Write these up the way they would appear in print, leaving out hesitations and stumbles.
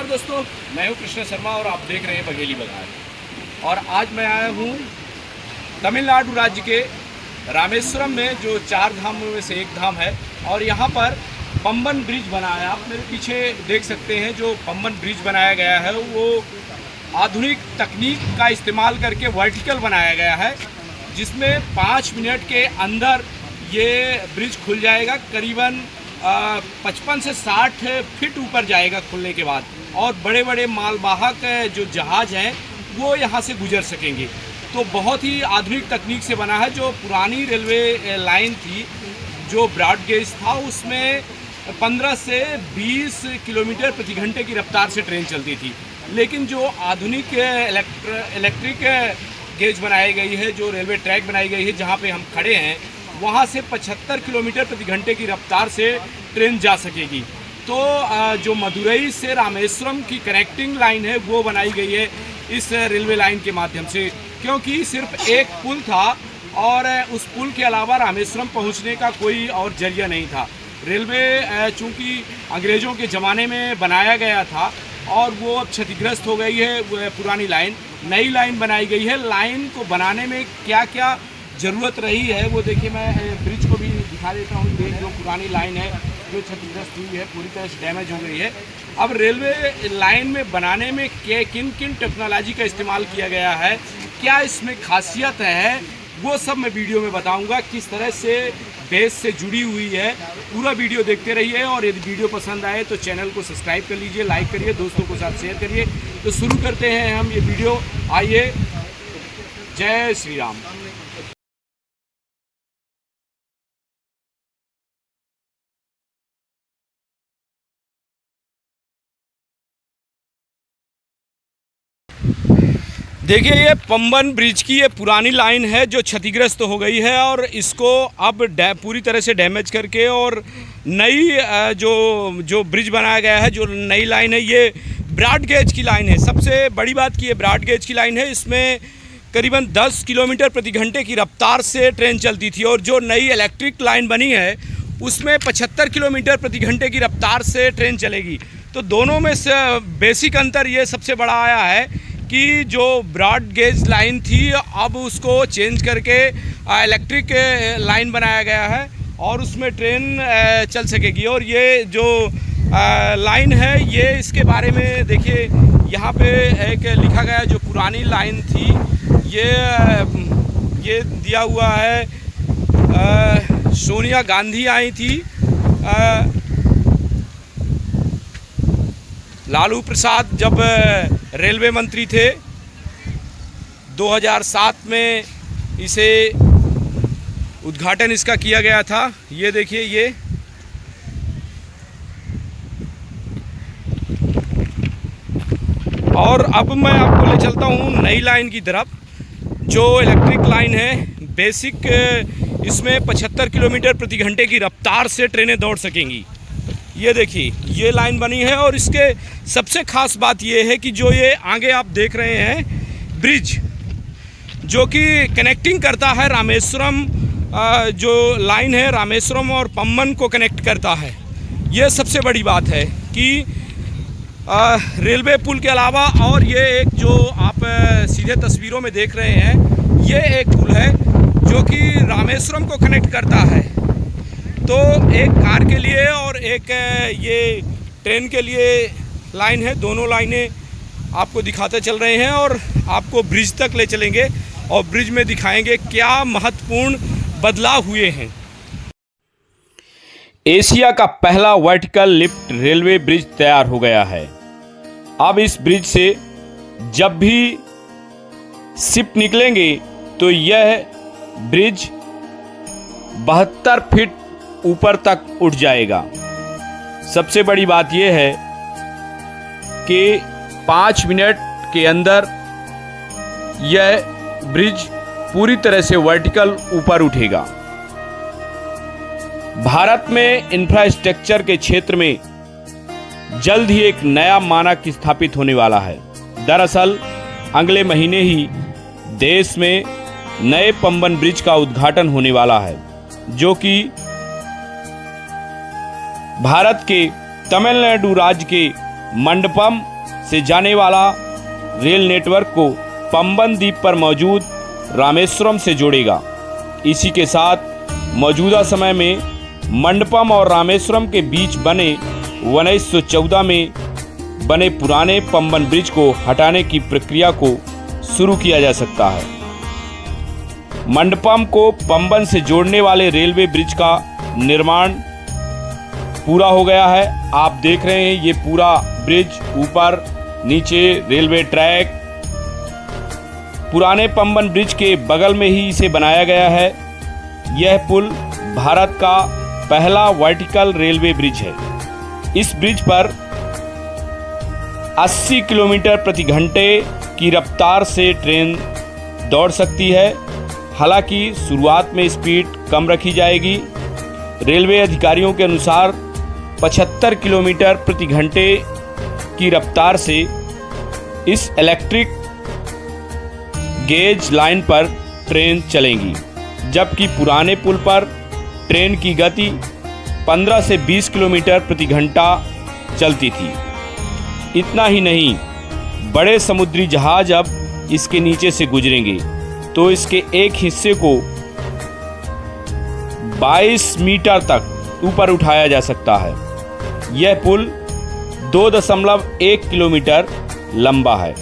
नमस्कार दोस्तों, मैं हूं कृष्ण शर्मा और आप देख रहे हैं बघेली बघार। और आज मैं आया हूं तमिलनाडु राज्य के रामेश्वरम में, जो 4 धामों में से एक धाम है। और यहां पर पंबन ब्रिज बनाया है। आप मेरे पीछे देख सकते हैं, जो पंबन ब्रिज बनाया गया है वो आधुनिक तकनीक का इस्तेमाल करके वर्टिकल बनाया गया है, जिसमें 5 मिनट के अंदर ये ब्रिज खुल जाएगा। करीबन 55 से 60 फीट ऊपर जाएगा खुलने के बाद, और बड़े बड़े मालवाहक जो जहाज़ हैं वो यहाँ से गुजर सकेंगे। तो बहुत ही आधुनिक तकनीक से बना है। जो पुरानी रेलवे लाइन थी, जो ब्रॉड गेज था, उसमें 15 से 20 किलोमीटर प्रति घंटे की रफ्तार से ट्रेन चलती थी। लेकिन जो आधुनिक इलेक्ट्रिक गेज बनाई गई है, जो रेलवे ट्रैक बनाई गई है, जहाँ पे हम खड़े हैं, वहाँ से 75 किलोमीटर प्रति घंटे की रफ्तार से ट्रेन जा सकेगी। तो जो मदुरई से रामेश्वरम की कनेक्टिंग लाइन है वो बनाई गई है इस रेलवे लाइन के माध्यम से, क्योंकि सिर्फ एक पुल था और उस पुल के अलावा रामेश्वरम पहुँचने का कोई और जरिया नहीं था। रेलवे चूँकि अंग्रेज़ों के ज़माने में बनाया गया था और वो अब क्षतिग्रस्त हो गई है पुरानी लाइन। नई लाइन बनाई गई है। लाइन को बनाने में क्या क्या ज़रूरत रही है वो देखिए, मैं ब्रिज को भी दिखा देता हूँ। ये जो पुरानी लाइन है जो क्षतिग्रस्त हुई है, पूरी तरह से डैमेज हो गई है। अब रेलवे लाइन में बनाने में किन किन टेक्नोलॉजी का इस्तेमाल किया गया है, क्या इसमें खासियत है, वो सब मैं वीडियो में बताऊंगा। किस तरह से बेस से जुड़ी हुई है, पूरा वीडियो देखते रहिए। और यदि वीडियो पसंद आए तो चैनल को सब्सक्राइब कर लीजिए, लाइक करिए, दोस्तों के साथ शेयर करिए। तो शुरू करते हैं हम ये वीडियो। आइए, जय श्री राम। देखिए, ये पंबन ब्रिज की ये पुरानी लाइन है जो क्षतिग्रस्त हो गई है, और इसको अब पूरी तरह से डैमेज करके और नई जो ब्रिज बनाया गया है, जो नई लाइन है, ये ब्रॉड गेज की लाइन है। सबसे बड़ी बात कि ये ब्रॉड गेज की लाइन है। इसमें करीबन 10 किलोमीटर प्रति घंटे की रफ्तार से ट्रेन चलती थी, और जो नई इलेक्ट्रिक लाइन बनी है उसमें 75 किलोमीटर प्रति घंटे की रफ्तार से ट्रेन चलेगी। तो दोनों में से बेसिक अंतर ये सबसे बड़ा आया है कि जो ब्रॉड गेज लाइन थी अब उसको चेंज करके इलेक्ट्रिक लाइन बनाया गया है, और उसमें ट्रेन चल सकेगी। और ये जो लाइन है, ये इसके बारे में देखिए, यहाँ पे एक लिखा गया जो पुरानी लाइन थी, ये दिया हुआ है। सोनिया गांधी आई थी, लालू प्रसाद जब रेलवे मंत्री थे 2007 में इसे उद्घाटन इसका किया गया था। ये देखिए, ये और अब मैं आपको ले चलता हूँ नई लाइन की तरफ, जो इलेक्ट्रिक लाइन है। बेसिक इसमें 75 किलोमीटर प्रति घंटे की रफ्तार से ट्रेनें दौड़ सकेंगी। ये देखिए, ये लाइन बनी है, और इसके सबसे ख़ास बात ये है कि जो ये आगे आप देख रहे हैं ब्रिज, जो कि कनेक्टिंग करता है रामेश्वरम, जो लाइन है रामेश्वरम और पंबन को कनेक्ट करता है। ये सबसे बड़ी बात है कि रेलवे पुल के अलावा, और ये एक जो आप सीधे तस्वीरों में देख रहे हैं, ये एक पुल है जो कि रामेश्वरम को कनेक्ट करता है। तो एक कार के लिए और एक ये ट्रेन के लिए लाइन है। दोनों लाइनें आपको दिखाते चल रहे हैं, और आपको ब्रिज तक ले चलेंगे, और ब्रिज में दिखाएंगे क्या महत्वपूर्ण बदलाव हुए हैं। एशिया का पहला वर्टिकल लिफ्ट रेलवे ब्रिज तैयार हो गया है। अब इस ब्रिज से जब भी शिप निकलेंगे तो यह ब्रिज 72 फीट ऊपर तक उठ जाएगा। सबसे बड़ी बात यह है कि 5 मिनट के अंदर यह ब्रिज पूरी तरह से वर्टिकल ऊपर उठेगा। भारत में इंफ्रास्ट्रक्चर के क्षेत्र में जल्द ही एक नया मानक स्थापित होने वाला है। दरअसल अगले महीने ही देश में नए पंबन ब्रिज का उद्घाटन होने वाला है, जो कि भारत के तमिलनाडु राज्य के मंडपम से जाने वाला रेल नेटवर्क को पंबन द्वीप पर मौजूद रामेश्वरम से जोड़ेगा। इसी के साथ मौजूदा समय में मंडपम और रामेश्वरम के बीच बने 1914 में बने पुराने पंबन ब्रिज को हटाने की प्रक्रिया को शुरू किया जा सकता है। मंडपम को पंबन से जोड़ने वाले रेलवे ब्रिज का निर्माण पूरा हो गया है। आप देख रहे हैं ये पूरा ब्रिज, ऊपर नीचे रेलवे ट्रैक, पुराने पंबन ब्रिज के बगल में ही इसे बनाया गया है। यह पुल भारत का पहला वर्टिकल रेलवे ब्रिज है। इस ब्रिज पर 80 किलोमीटर प्रति घंटे की रफ्तार से ट्रेन दौड़ सकती है। हालांकि शुरुआत में स्पीड कम रखी जाएगी। रेलवे अधिकारियों के अनुसार 75 किलोमीटर प्रति घंटे की रफ्तार से इस इलेक्ट्रिक गेज लाइन पर ट्रेन चलेंगी, जबकि पुराने पुल पर ट्रेन की गति 15 से 20 किलोमीटर प्रति घंटा चलती थी। इतना ही नहीं, बड़े समुद्री जहाज अब इसके नीचे से गुजरेंगे तो इसके एक हिस्से को 22 मीटर तक ऊपर उठाया जा सकता है। यह पुल 2.1 किलोमीटर लंबा है।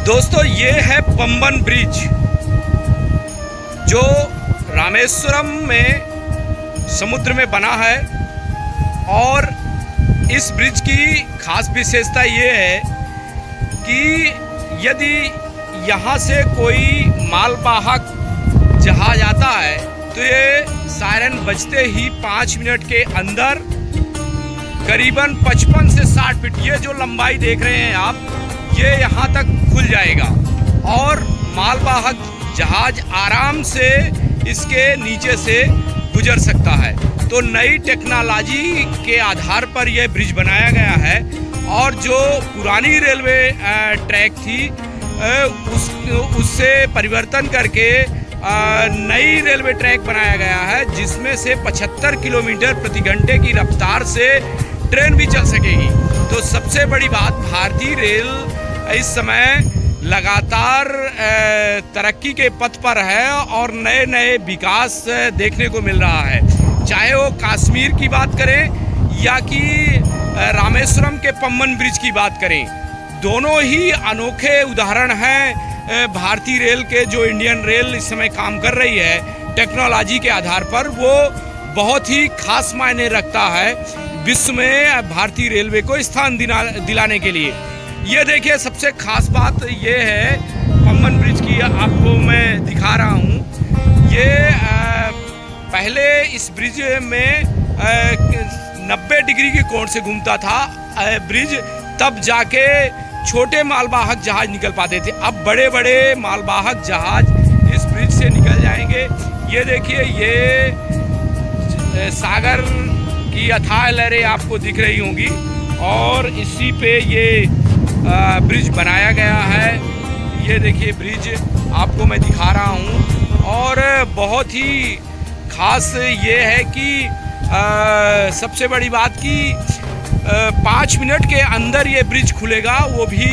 दोस्तों, ये है पंबन ब्रिज जो रामेश्वरम में समुद्र में बना है। और इस ब्रिज की खास विशेषता ये है कि यदि यहाँ से कोई मालवाहक जहाज आता है तो ये सायरन बजते ही 5 मिनट के अंदर करीबन 55 से 60 फीट, ये जो लंबाई देख रहे हैं आप, ये यहाँ तक खुल जाएगा और मालवाहक जहाज आराम से इसके नीचे से गुजर सकता है। तो नई टेक्नोलॉजी के आधार पर यह ब्रिज बनाया गया है। और जो पुरानी रेलवे ट्रैक थी उससे परिवर्तन करके नई रेलवे ट्रैक बनाया गया है, जिसमें से 75 किलोमीटर प्रति घंटे की रफ्तार से ट्रेन भी चल सकेगी। तो सबसे बड़ी बात, भारतीय रेल इस समय लगातार तरक्की के पथ पर है और नए नए विकास देखने को मिल रहा है। चाहे वो कश्मीर की बात करें या कि रामेश्वरम के पंबन ब्रिज की बात करें, दोनों ही अनोखे उदाहरण हैं भारतीय रेल के। जो इंडियन रेल इस समय काम कर रही है टेक्नोलॉजी के आधार पर, वो बहुत ही खास मायने रखता है विश्व में भारतीय रेलवे को स्थान दिलाने के लिए। ये देखिए, सबसे खास बात ये है पंबन ब्रिज की, आपको मैं दिखा रहा हूँ। ये पहले इस ब्रिज में 90 डिग्री के कोण से घूमता था ब्रिज, तब जाके छोटे मालवाहक जहाज निकल पाते थे। अब बड़े बड़े मालवाहक जहाज इस ब्रिज से निकल जाएंगे। ये देखिए, ये सागर की अथाह लहरें आपको दिख रही होंगी और इसी पे ये ब्रिज बनाया गया है। ये देखिए ब्रिज आपको मैं दिखा रहा हूँ। और बहुत ही खास ये है कि सबसे बड़ी बात कि 5 मिनट के अंदर ये ब्रिज खुलेगा, वो भी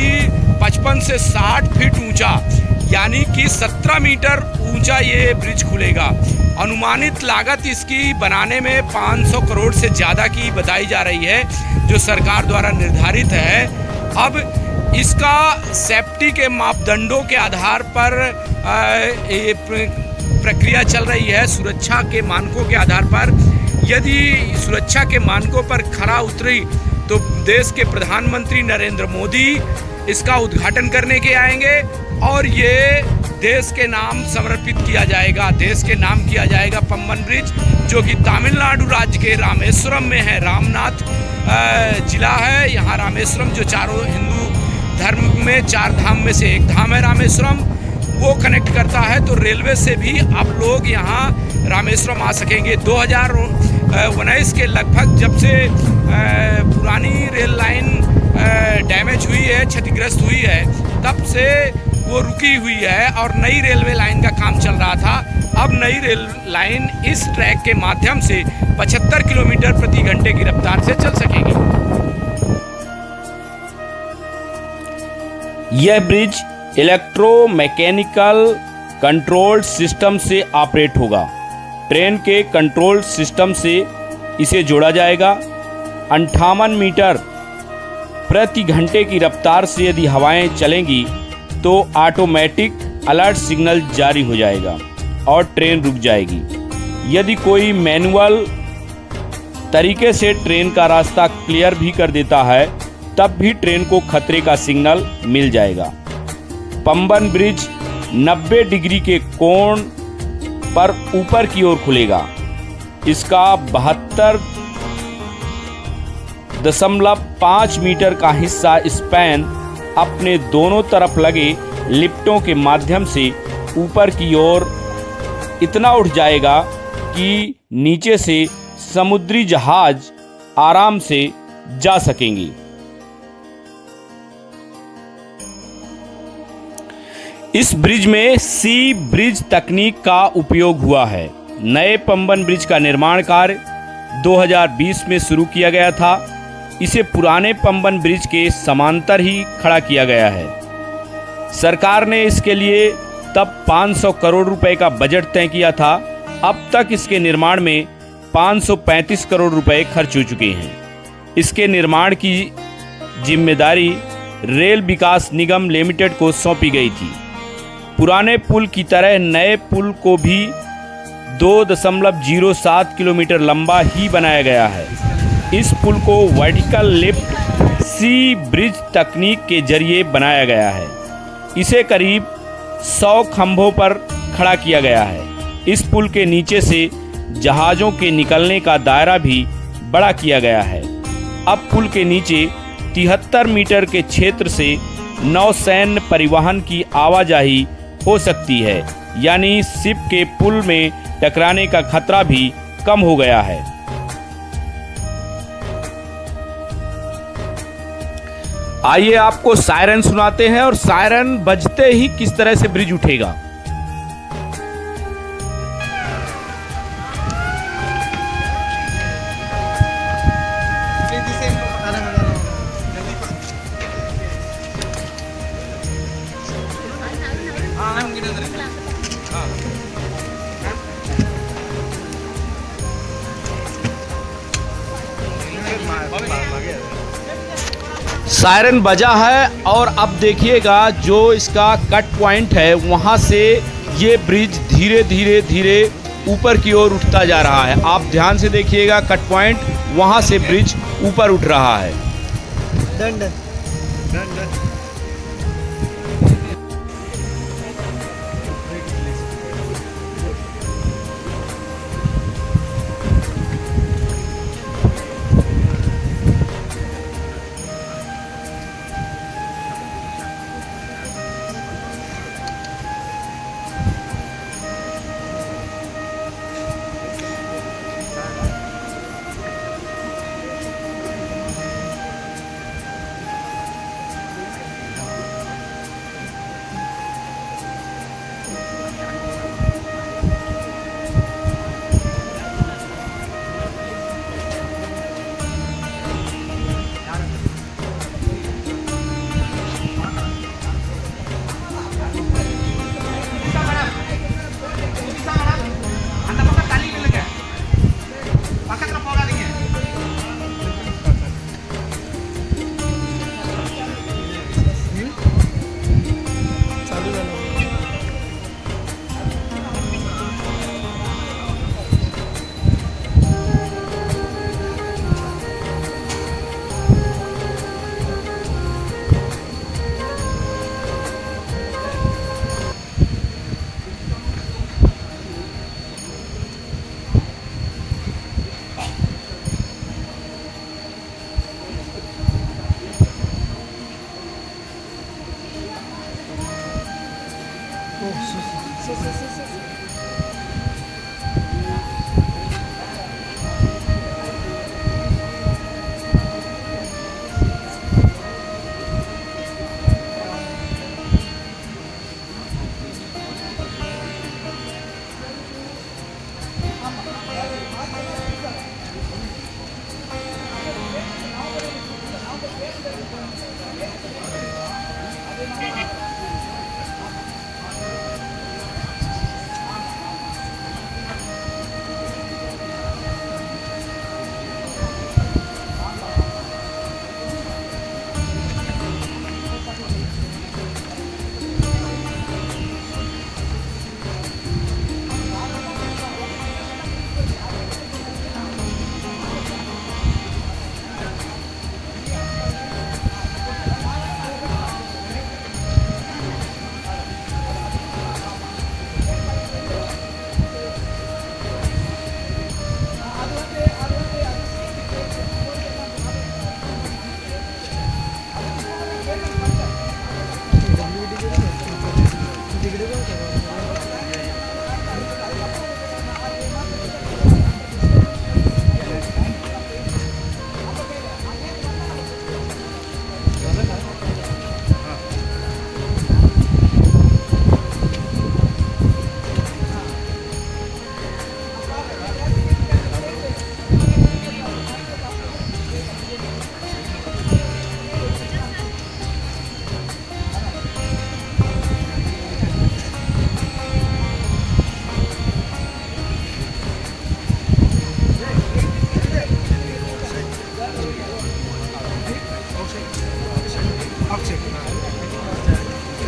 55 से 60 फीट ऊंचा, यानी कि 17 मीटर ऊंचा ये ब्रिज खुलेगा। अनुमानित लागत इसकी बनाने में 500 करोड़ से ज़्यादा की बताई जा रही है, जो सरकार द्वारा निर्धारित है। अब इसका सेफ्टी के मापदंडों के आधार पर ये प्रक्रिया चल रही है, सुरक्षा के मानकों के आधार पर। यदि सुरक्षा के मानकों पर खरा उतरी तो देश के प्रधानमंत्री नरेंद्र मोदी इसका उद्घाटन करने के आएंगे और ये देश के नाम समर्पित किया जाएगा, देश के नाम किया जाएगा पंबन ब्रिज, जो कि तमिलनाडु राज्य के रामेश्वरम में है। रामनाथ जिला है यहाँ रामेश्वरम, जो चारों हिंदू धर्म में 4 धाम में से एक धाम है रामेश्वरम, वो कनेक्ट करता है। तो रेलवे से भी आप लोग यहाँ रामेश्वरम आ सकेंगे। 2019 के लगभग, जब से पुरानी रेल लाइन डैमेज हुई है, क्षतिग्रस्त हुई है, तब से वो रुकी हुई है और नई रेलवे लाइन का काम चल रहा था। अब नई रेल लाइन इस ट्रैक के माध्यम से 75 किलोमीटर प्रति घंटे की रफ्तार से चल सकेगी। यह ब्रिज इलेक्ट्रोमैकेनिकल कंट्रोल सिस्टम से ऑपरेट होगा। ट्रेन के कंट्रोल सिस्टम से इसे जोड़ा जाएगा। 58 मीटर प्रति घंटे की रफ्तार से यदि हवाएं चलेंगी तो ऑटोमेटिक अलर्ट सिग्नल जारी हो जाएगा और ट्रेन रुक जाएगी। यदि कोई मैनुअल तरीके से ट्रेन का रास्ता क्लियर भी कर देता है तब भी ट्रेन को खतरे का सिग्नल मिल जाएगा। पंबन ब्रिज 90 डिग्री के कोण पर ऊपर की ओर खुलेगा। इसका 72.5 मीटर का हिस्सा स्पैन अपने दोनों तरफ लगे लिफ्टों के माध्यम से ऊपर की ओर इतना उठ जाएगा कि नीचे से समुद्री जहाज आराम से जा सकेंगी। इस ब्रिज में सी ब्रिज तकनीक का उपयोग हुआ है। नए पंबन ब्रिज का निर्माण कार्य 2020 में शुरू किया गया था। इसे पुराने पंबन ब्रिज के समांतर ही खड़ा किया गया है। सरकार ने इसके लिए तब 500 करोड़ रुपए का बजट तय किया था। अब तक इसके निर्माण में 535 करोड़ रुपए खर्च हो चुके हैं। इसके निर्माण की जिम्मेदारी रेल विकास निगम लिमिटेड को सौंपी गई थी। पुराने पुल की तरह नए पुल को भी 2.07 किलोमीटर लंबा ही बनाया गया है। इस पुल को वर्टिकल लिफ्ट सी ब्रिज तकनीक के जरिए बनाया गया है। इसे करीब 100 खंभों पर खड़ा किया गया है। इस पुल के नीचे से जहाज़ों के निकलने का दायरा भी बड़ा किया गया है। अब पुल के नीचे 73 मीटर के क्षेत्र से नौसैन्य परिवहन की आवाजाही हो सकती है, यानी शिप के पुल में टकराने का खतरा भी कम हो गया है। आइए आपको सायरन सुनाते हैं और सायरन बजते ही किस तरह से ब्रिज उठेगा। सायरन बजा है और अब देखिएगा जो इसका कट पॉइंट है वहाँ से ये ब्रिज धीरे धीरे धीरे ऊपर की ओर उठता जा रहा है। आप ध्यान से देखिएगा कट पॉइंट, वहाँ से ब्रिज ऊपर उठ रहा है। Done done done done.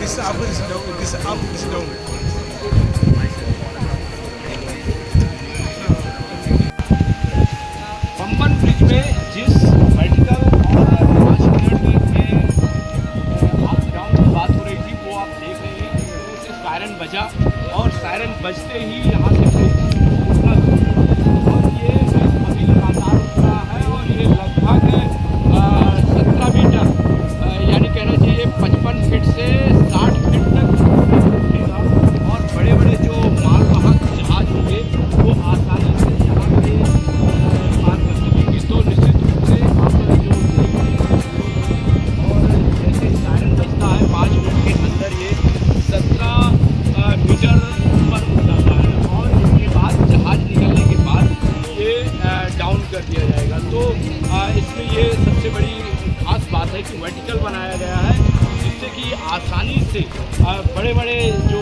This up, this down, this up, this down. Pamban bridge में जिस वर्टिकल और 5 मिनट में अप डाउन की बात हो रही थी वो आप देख रहे हैं। इस तरह से सायरन बजा और सायरन बजते ही यहाँ से ब्रिज उठना शुरू। और ये ब्रिज अभी लगातार उठ रहा है और ये लगभग 17 मीटर यानी कहना चाहिए 55 फीट से 60 फीट तक उठेगा। और बड़े बड़े जो मालवाहक जहाज होंगे वो आसानी से यहाँ से पार कर सकेंगे। तो निश्चित रूप से आप जो और जैसे सायरन बजता है 5 मिनट के अंदर ये 17 मीटर ऊपर उठ जाता है और इसके बाद जहाज निकलने के बाद ये डाउन कर दिया जाएगा। तो इसमें ये सबसे बड़ी खास बात है कि वर्टिकल बनाया गया है जिससे कि आसानी से बड़े बड़े जो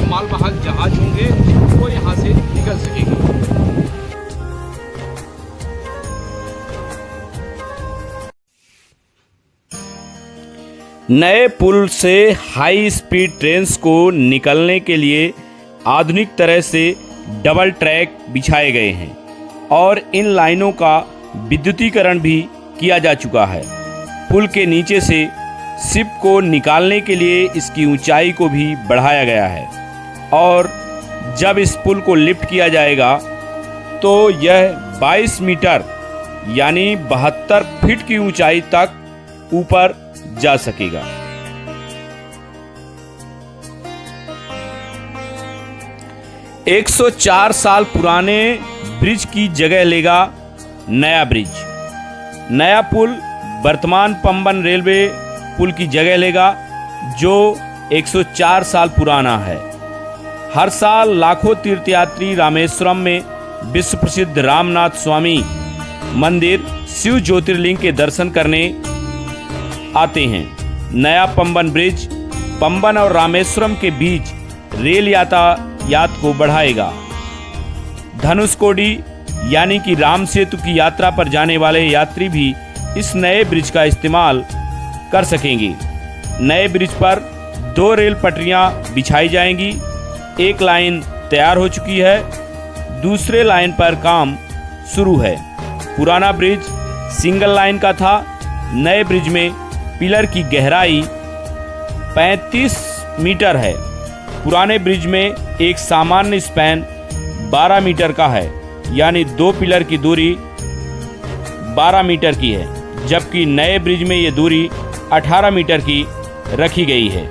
मालवाहक जहाज होंगे वो यहाँ से निकल सकेंगे। नए पुल से हाई स्पीड ट्रेन्स को निकलने के लिए आधुनिक तरह से डबल ट्रैक बिछाए गए हैं और इन लाइनों का विद्युतीकरण भी किया जा चुका है। पुल के नीचे से शिप को निकालने के लिए इसकी ऊंचाई को भी बढ़ाया गया है और जब इस पुल को लिफ्ट किया जाएगा तो यह 22 मीटर यानी 72 फीट की ऊंचाई तक ऊपर जा सकेगा। एक 104 साल पुराने ब्रिज की जगह लेगा नया ब्रिज। नया पुल वर्तमान पंबन रेलवे पुल की जगह लेगा जो 104 साल पुराना है। हर साल लाखों तीर्थयात्री रामेश्वरम में विश्व प्रसिद्ध रामनाथ स्वामी मंदिर शिव ज्योतिर्लिंग के दर्शन करने आते हैं। नया पंबन ब्रिज पंबन और रामेश्वरम के बीच रेल यातायात को बढ़ाएगा। धनुषकोडी यानी कि राम सेतु की यात्रा पर जाने वाले यात्री भी इस नए ब्रिज का इस्तेमाल कर सकेंगे। नए ब्रिज पर 2 रेल पटरियां बिछाई जाएंगी। एक लाइन तैयार हो चुकी है, दूसरे लाइन पर काम शुरू है। पुराना ब्रिज सिंगल लाइन का था। नए ब्रिज में पिलर की गहराई 35 मीटर है। पुराने ब्रिज में एक सामान्य स्पैन 12 मीटर का है यानी 2 पिलर की दूरी 12 मीटर की है, जबकि नए ब्रिज में ये दूरी 18 मीटर की रखी गई है।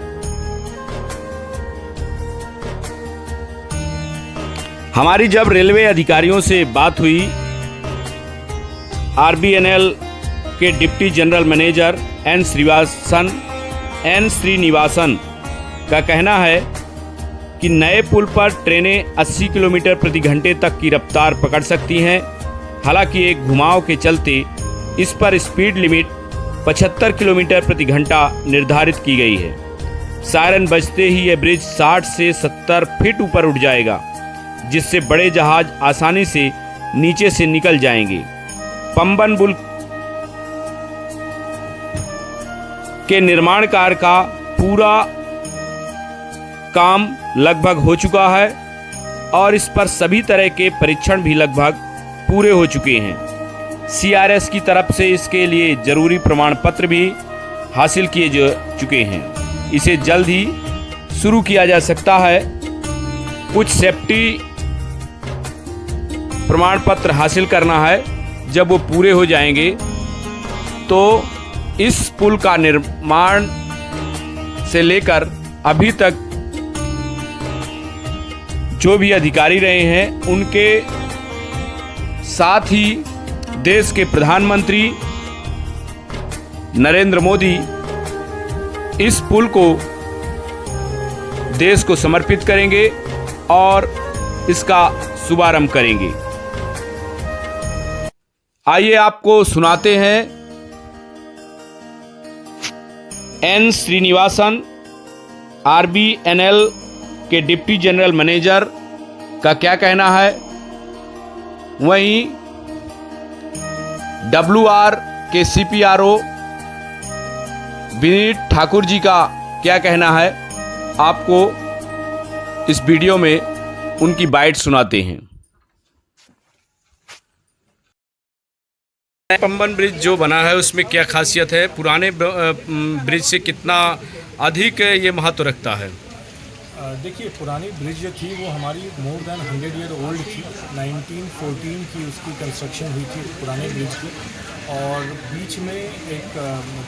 हमारी जब रेलवे अधिकारियों से बात हुई, RBNL के deputy general manager N Srinivasan का कहना है कि नए पुल पर ट्रेनें 80 किलोमीटर प्रति घंटे तक की रफ्तार पकड़ सकती हैं। हालांकि एक घुमाव के चलते इस पर स्पीड लिमिट 75 किलोमीटर प्रति घंटा निर्धारित की गई है। सायरन बजते ही यह ब्रिज 60 से 70 फीट ऊपर उठ जाएगा, जिससे बड़े जहाज आसानी से नीचे से निकल जाएंगे। पंबन पुल के निर्माण कार्य का पूरा काम लगभग हो चुका है और इस पर सभी तरह के परीक्षण भी लगभग पूरे हो चुके हैं। CRS की तरफ से इसके लिए जरूरी प्रमाण पत्र भी हासिल किए जा चुके हैं। इसे जल्द ही शुरू किया जा सकता है। कुछ सेफ्टी प्रमाण पत्र हासिल करना है। जब वो पूरे हो जाएंगे तो इस पुल का निर्माण से लेकर अभी तक जो भी अधिकारी रहे हैं उनके साथ ही देश के प्रधानमंत्री नरेंद्र मोदी इस पुल को देश को समर्पित करेंगे और इसका शुभारंभ करेंगे। आइए आपको सुनाते हैं एन श्रीनिवासन RBNL के डिप्टी जनरल मैनेजर का क्या कहना है, वहीं WR के CPRO विनीत ठाकुर जी का क्या कहना है, आपको इस वीडियो में उनकी बाइट सुनाते हैं। पंबन ब्रिज जो बना है उसमें क्या खासियत है, पुराने ब्रिज से कितना अधिक ये महत्व रखता है? देखिए, पुरानी ब्रिज जो थी वो हमारी मोर देन 100 ईयर ओल्ड थी। 1914 की उसकी कंस्ट्रक्शन हुई थी पुराने ब्रिज की, और बीच में एक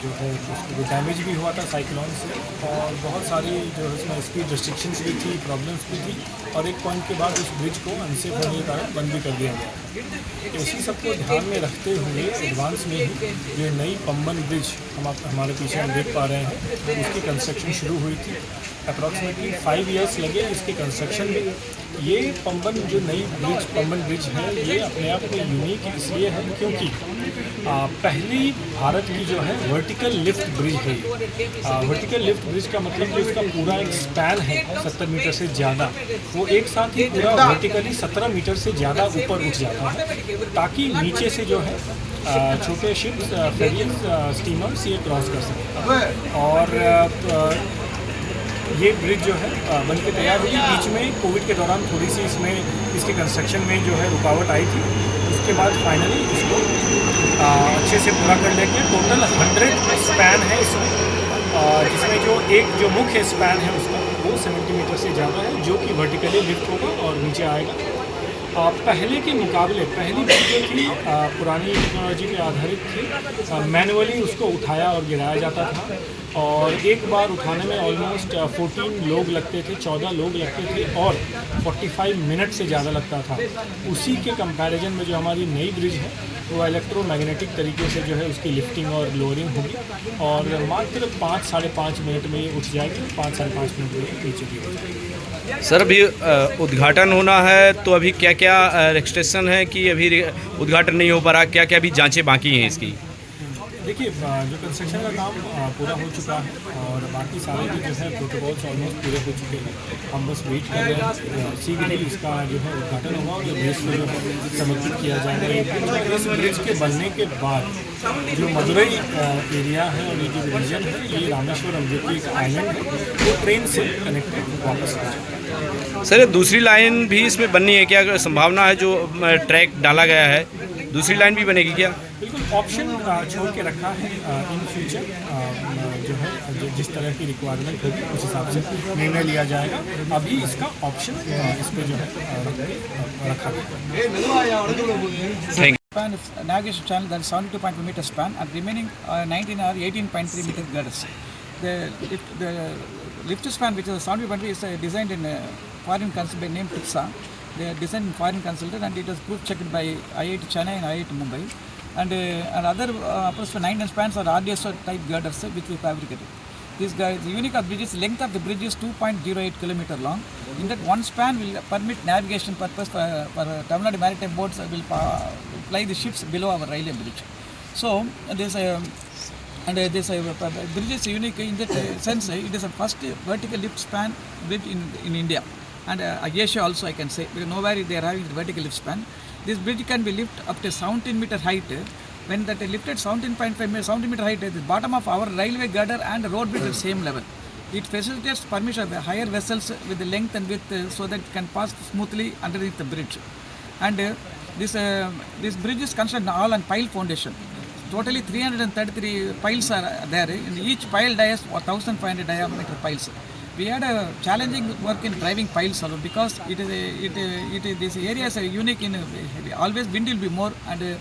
जो है उसको डैमेज भी हुआ था साइक्लोन से, और बहुत सारी जो है उसमें स्पीड रिस्ट्रिक्शंस भी थी, प्रॉब्लम्स भी थी, और एक पॉइंट के बाद उस ब्रिज को अनसेफ होने के कारण बंद भी कर दिया गया। इसी सबको ध्यान में रखते हुए एडवांस में ही जो नई पंबन ब्रिज हमारे पीछे हम देख पा रहे हैं उसकी कंस्ट्रक्शन शुरू हुई थी। अप्रॉक्सीमेटली 5 ईयर्स लगे इसके कंस्ट्रक्शन में। ये पंबन जो नई ब्रिज पंबन ब्रिज है ये अपने आप में यूनिक इसलिए है क्योंकि पहली भारत की जो है वर्टिकल लिफ्ट ब्रिज है। वर्टिकल लिफ्ट ब्रिज का मतलब जो इसका पूरा एक स्पैन है 70 मीटर से ज़्यादा, वो एक साथ ही पूरा वर्टिकली 17 मीटर से ज़्यादा ऊपर उठ जाता है, ताकि नीचे से जो है छोटे शिप्स, फेरीज, स्टीमर्स ये क्रॉस कर सकें। और ये ब्रिज जो है बन के तैयार हुई। बीच में कोविड के दौरान थोड़ी सी इसके कंस्ट्रक्शन में जो है रुकावट आई थी, उसके बाद फाइनली इसको अच्छे से पूरा कर लेके टोटल 100 स्पैन है इसमें, जिसमें जो मुख्य स्पैन है उसका वो 70 मीटर से ज़्यादा है, जो कि वर्टिकली लिफ्ट होगा और नीचे आएगा। पहले के मुकाबले पहली ब्रिज जो थी पुरानी टेक्नोलॉजी पे आधारित थी, मैनुअली उसको उठाया और गिराया जाता था, और एक बार उठाने में ऑलमोस्ट 14 लोग लगते थे, 14 लोग लगते थे, और 45 मिनट से ज़्यादा लगता था। उसी के कंपैरिजन में जो हमारी नई ब्रिज है वो इलेक्ट्रोमैग्नेटिक तरीके से जो है उसकी लिफ्टिंग और लोअरिंग होगी, और मात्र 5-5.5 मिनट में ये उठ जाएगी, 5-5.5 मिनट में नीचे भी हो जाएगी। सर, अभी उद्घाटन होना है तो अभी क्या क्या रिस्ट्रिक्शन है कि अभी उद्घाटन नहीं हो पा रहा, क्या क्या अभी जांचें बाकी हैं इसकी? देखिए, जो कंस्ट्रक्शन का काम पूरा हो चुका है, और बाकी सारे भी जो है प्रोटोकॉल्स ऑलमोस्ट पूरे हो चुके हैं। हम बस वेट कर रहे हैं, शीघ्र ही इसका जो है उद्घाटन होगा और ब्रिज को जो है समर्पित किया जाएगा। इस ब्रिज के बनने के बाद जो मदुरई एरिया है और ये जो रीजन है, ये रामेश्वरम जो कि एक आइलैंड है, वो ट्रेन से कनेक्टेड वापस हो जाएगा। सर, दूसरी लाइन भी इसमें बननी है क्या? संभावना है जो ट्रैक डाला गया है, दूसरी लाइन भी बनेगी क्या? बिल्कुल, ऑप्शन छोड़ के रखा है। इन फ्यूचर जो है जिस तरह की रिक्वायरमेंट होगी उस हिसाब से निर्णय लिया जाएगा। अभी इसका ऑप्शन इस पर जो है रखा गया। Thank you. Span of navigation channel, that is 72.2 meter span, and remaining 19 are 18.3 meter girders. The lift span, which is 72.3, is designed in foreign consultant named TIPSA. They are designed in foreign consultant, and it was proof checked by IIT Chennai and IIT Mumbai. And other approach for 9 spans are RDSO type girders, which we fabricated. This guy, the unique of bridge is length of the bridge is 2.08 kilometer long. In that one span will permit navigation purpose for Tamil Nadu maritime boats will ply the ships below our railway bridge. So this bridge is unique in that sense. It is the first vertical lift span bridge in India and Asia also, I can say, because nowhere they are having the vertical lift span. This bridge can be lifted up to 17 meter height. When that lifted 17 meter height, the bottom of our railway girder and road bridge at the same level. It facilitates permission of higher vessels with the length and width so that it can pass smoothly underneath the bridge. And this bridge is constructed all on pile foundation. Totally 333 piles are there. In each pile diameter 1,500 diameter piles. We had a challenging work in driving piles alone because this area is unique in always wind will be more and the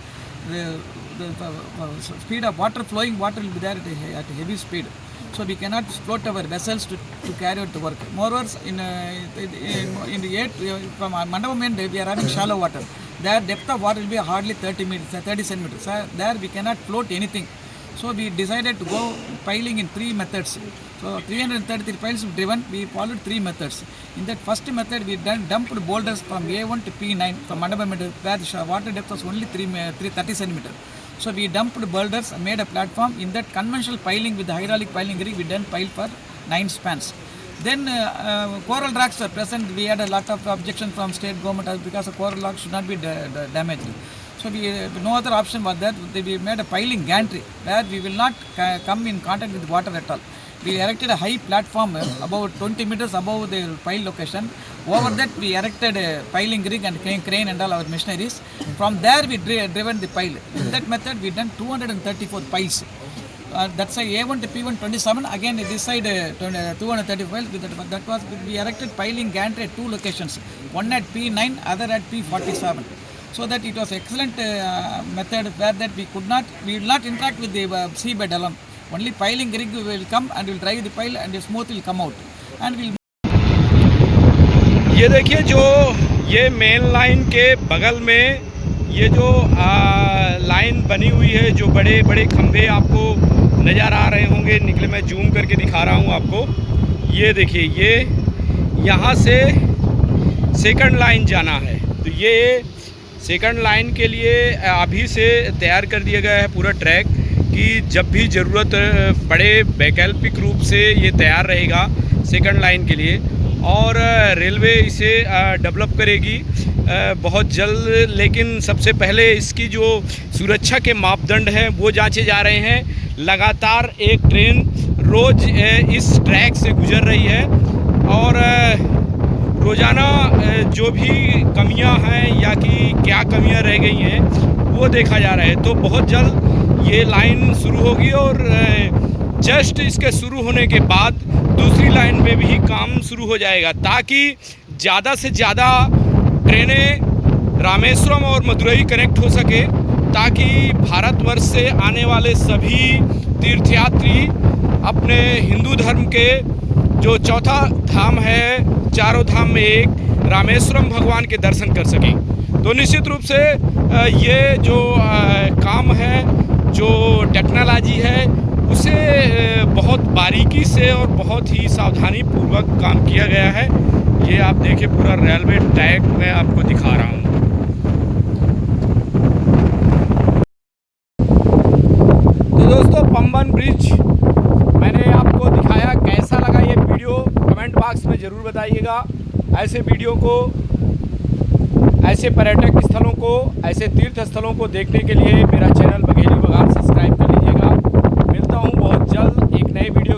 speed of water, flowing water will be there at heavy speed. So we cannot float our vessels to carry out the work. Moreover, in the 8 from Mandapam end, we are having shallow water. Their depth of water will be hardly 30 centimeters. There we cannot float anything. So we decided to go piling in 3 methods. So 333 piles driven, we followed 3 methods. In that first method, we dumped boulders from A1 to P9 from Mandapam end, where the water depth was only 30 centimeters. So we dumped boulders, made a platform. In that conventional piling with the hydraulic piling rig, we done pile for 9 spans. Then coral rocks were present. We had a lot of objection from state government because the coral rocks should not be damaged. So no other option was that we made a piling gantry where we will not come in contact with water at all. we erected a high platform about 20 meters above the pile location. Over that we erected a piling rig and crane and all our machineries. From there we driven the pile. In that method we done 234 piles. That's a A1 to P1 27. Again this side 235. That was we erected piling gantry at 2 locations. One at P9, other at P47. So that it was excellent method where that we will not interact with the seabed alone. Only piling rig will come and will drive the pile and the smooth will come out and will. ये देखिए जो ये main line के बगल में ये जो line बनी हुई है, जो बड़े बड़े खंभे आपको नज़र आ रहे होंगे, निकले मैं जूम करके दिखा रहा हूँ आपको। ये देखिए ये यहाँ से सेकंड लाइन जाना है, तो ये सेकंड लाइन के लिए अभी से तैयार कर दिया गया है पूरा ट्रैक कि जब भी ज़रूरत पड़े वैकल्पिक रूप से ये तैयार रहेगा सेकंड लाइन के लिए। और रेलवे इसे डेवलप करेगी बहुत जल्द, लेकिन सबसे पहले इसकी जो सुरक्षा के मापदंड हैं वो जांचे जा रहे हैं। लगातार एक ट्रेन रोज़ इस ट्रैक से गुजर रही है और रोज़ाना जो भी कमियां हैं या कि क्या कमियां रह गई हैं वो देखा जा रहा है। तो बहुत जल्द ये लाइन शुरू होगी और जस्ट इसके शुरू होने के बाद दूसरी लाइन में भी काम शुरू हो जाएगा ताकि ज़्यादा से ज़्यादा ट्रेनें रामेश्वरम और मदुरई कनेक्ट हो सके, ताकि भारतवर्ष से आने वाले सभी तीर्थयात्री अपने हिंदू धर्म के जो चौथा धाम है, चारों धाम में एक रामेश्वरम भगवान के दर्शन कर सकें। तो निश्चित रूप से ये जो काम है, जो टेक्नोलॉजी है, उसे बहुत बारीकी से और बहुत ही सावधानी पूर्वक काम किया गया है। ये आप देखिए पूरा रेलवे ट्रैक मैं आपको दिखा रहा हूँ। तो दोस्तों पंबन ब्रिज मैंने आपको दिखाया, कैसा लगा ये वीडियो कमेंट बॉक्स में ज़रूर बताइएगा। ऐसे वीडियो को, ऐसे पर्यटक स्थलों को, ऐसे तीर्थ स्थलों को देखने के लिए मेरा चैनल बघेली बघार सब्सक्राइब कर लीजिएगा। मिलता हूँ बहुत जल्द एक नए वीडियो